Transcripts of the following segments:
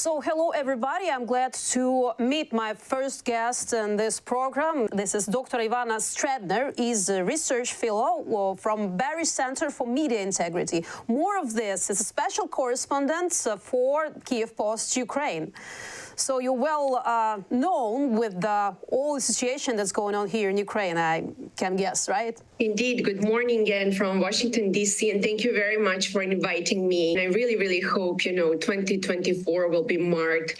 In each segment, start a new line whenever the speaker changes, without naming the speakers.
So hello, everybody. I'm glad to meet my first guest in this program. This is Dr. Ivana Stradner. He's a research fellow from Barry Center for Media Integrity. More of this is a special correspondent for Kiev Post Ukraine. So you're well known with all the situation that's going on here in Ukraine, I can guess, right?
Indeed. Good morning again from Washington, D.C., and thank you very much for inviting me. And I really, really hope, 2024 will be marked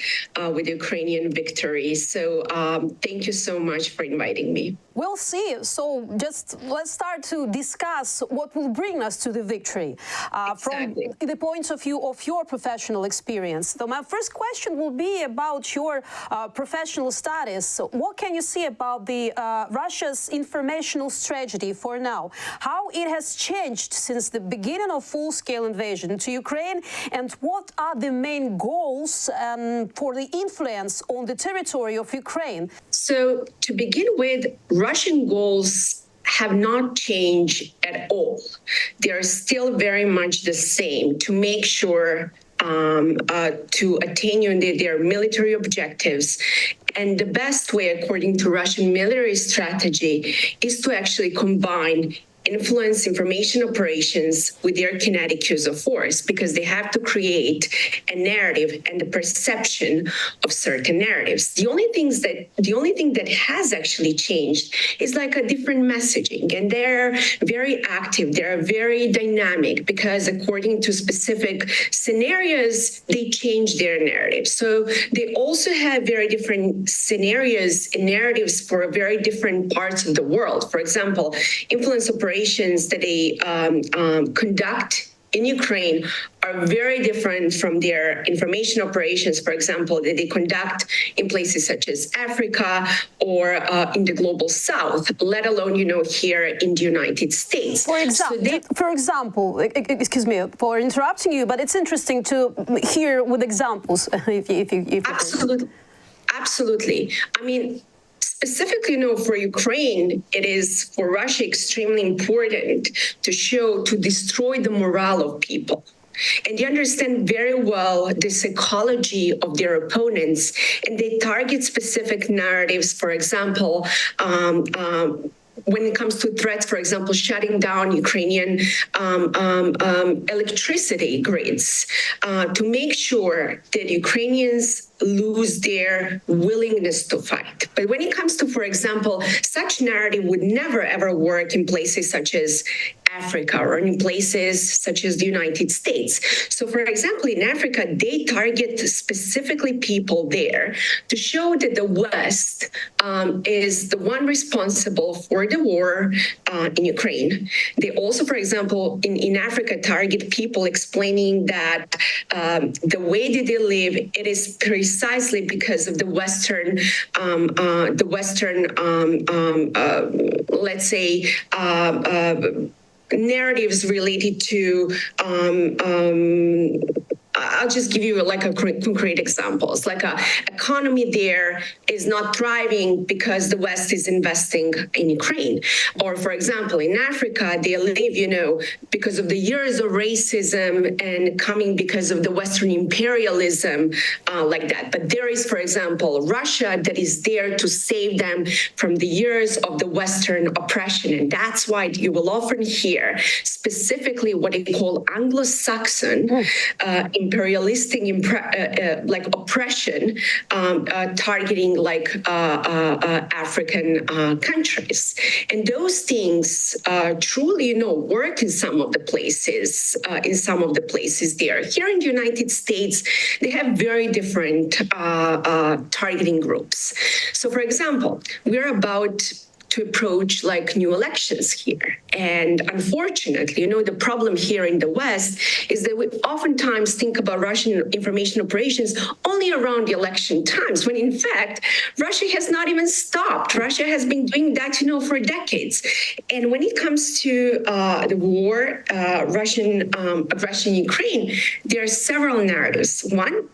with Ukrainian victory. So thank you so much for inviting me.
We'll see. So just let's start to discuss what will bring us to the victory
Exactly.
from the point of view of your professional experience. So my first question will be about your professional status. What can you say about the Russia's informational strategy for now? How it has changed since the beginning of full-scale invasion to Ukraine, and what are the main goals for the influence on the territory of Ukraine?
So to begin with, Russian goals have not changed at all. They are still very much the same, to make sure to attain their military objectives. And the best way, according to Russian military strategy, is to actually combine influence information operations with their kinetic use of force, because they have to create a narrative and the perception of certain narratives. The only thing that has actually changed is like a different messaging, and they're very active, they're very dynamic, because according to specific scenarios, they change their narrative. So they also have very different scenarios and narratives for very different parts of the world. For example, influence operations that they conduct in Ukraine are very different from their information operations, for example, that they conduct in places such as Africa or in the global South, let alone, here in the United States.
For example, excuse me for interrupting you, but it's interesting to hear with examples.
Absolutely. I mean, specifically, for Ukraine, it is for Russia extremely important to destroy the morale of people. And they understand very well the psychology of their opponents, and they target specific narratives. For example, when it comes to threats, for example, shutting down Ukrainian electricity grids to make sure that Ukrainians lose their willingness to fight. But when it comes to, for example, such narrative would never ever work in places such as Africa or in places such as the United States. So, for example, in Africa, they target specifically people there to show that the West is the one responsible for the war in Ukraine. They also, for example, in Africa, target people explaining that the way that they live, it is precisely because of the Western, let's say, narratives related to I'll just give you like a concrete examples. Like a economy there is not thriving because the West is investing in Ukraine. Or, for example, in Africa, they live, because of the years of racism and coming because of the Western imperialism like that. But there is, for example, Russia that is there to save them from the years of the Western oppression. And that's why you will often hear specifically what they call Anglo-Saxon imperialistic like oppression targeting like African countries. And those things truly, work in some of the places, there. Here in the United States, they have very different targeting groups. So, for example, we're about to approach like new elections here. And unfortunately, the problem here in the West is that we oftentimes think about Russian information operations only around the election times, when in fact, Russia has not even stopped. Russia has been doing that, for decades. And when it comes to the war, Russian aggression in Ukraine, there are several narratives. One,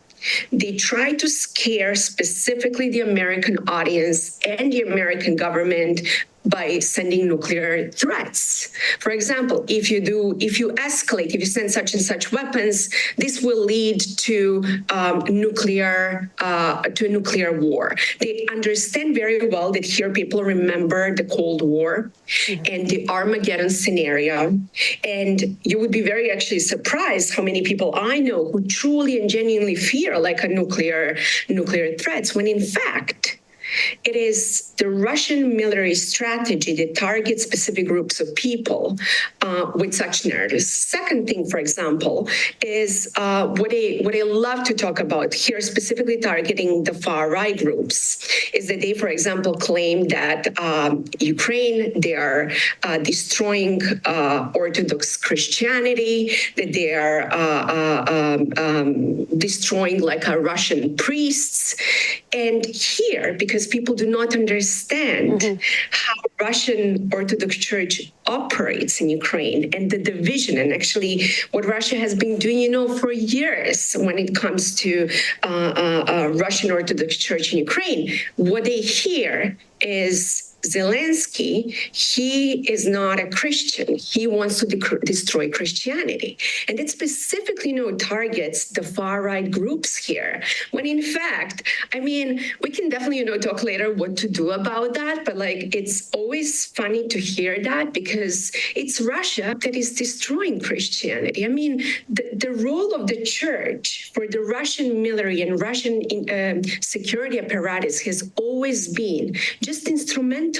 they try to scare specifically the American audience and the American government by sending nuclear threats. For example, if you escalate, if you send such and such weapons, this will lead to a nuclear war. They understand very well that here people remember the Cold War and the Armageddon scenario, and you would be very actually surprised how many people I know who truly and genuinely fear like a nuclear threats, when in fact it is the Russian military strategy that targets specific groups of people with such narratives. Second thing, for example, is what I love to talk about here, specifically targeting the far-right groups, is that they, for example, claim that Ukraine, they are destroying Orthodox Christianity, that they are destroying like Russian priests. And here, because people do not understand how Russian Orthodox Church operates in Ukraine and the division, and actually what Russia has been doing, for years when it comes to Russian Orthodox Church in Ukraine, what they hear is Zelensky, he is not a Christian. He wants to destroy Christianity. And it specifically, targets the far-right groups here. When in fact, we can definitely, talk later what to do about that. But it's always funny to hear that because it's Russia that is destroying Christianity. The role of the church for the Russian military and Russian security apparatus has always been just instrumental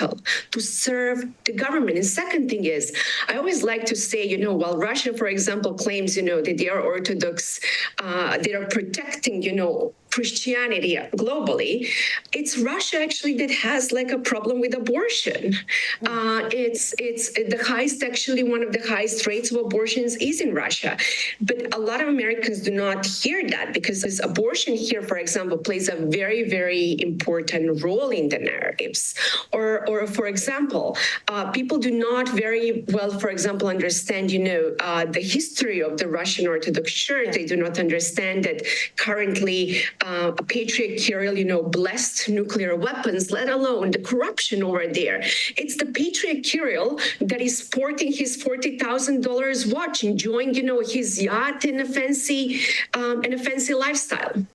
to serve the government. And second thing is, I always like to say, while Russia, for example, claims, that they are Orthodox, they are protecting, Christianity globally, it's Russia actually that has a problem with abortion. It's the highest, actually one of the highest rates of abortions is in Russia. But a lot of Americans do not hear that because this abortion here, for example, plays a very, very important role in the narratives. Or for example, people do not very well, for example, understand, the history of the Russian Orthodox Church. They do not understand that currently Patriot Kirill, blessed nuclear weapons, let alone the corruption over there. It's the Patriot Kirill that is sporting his $40,000 watch, enjoying, his yacht and a fancy lifestyle.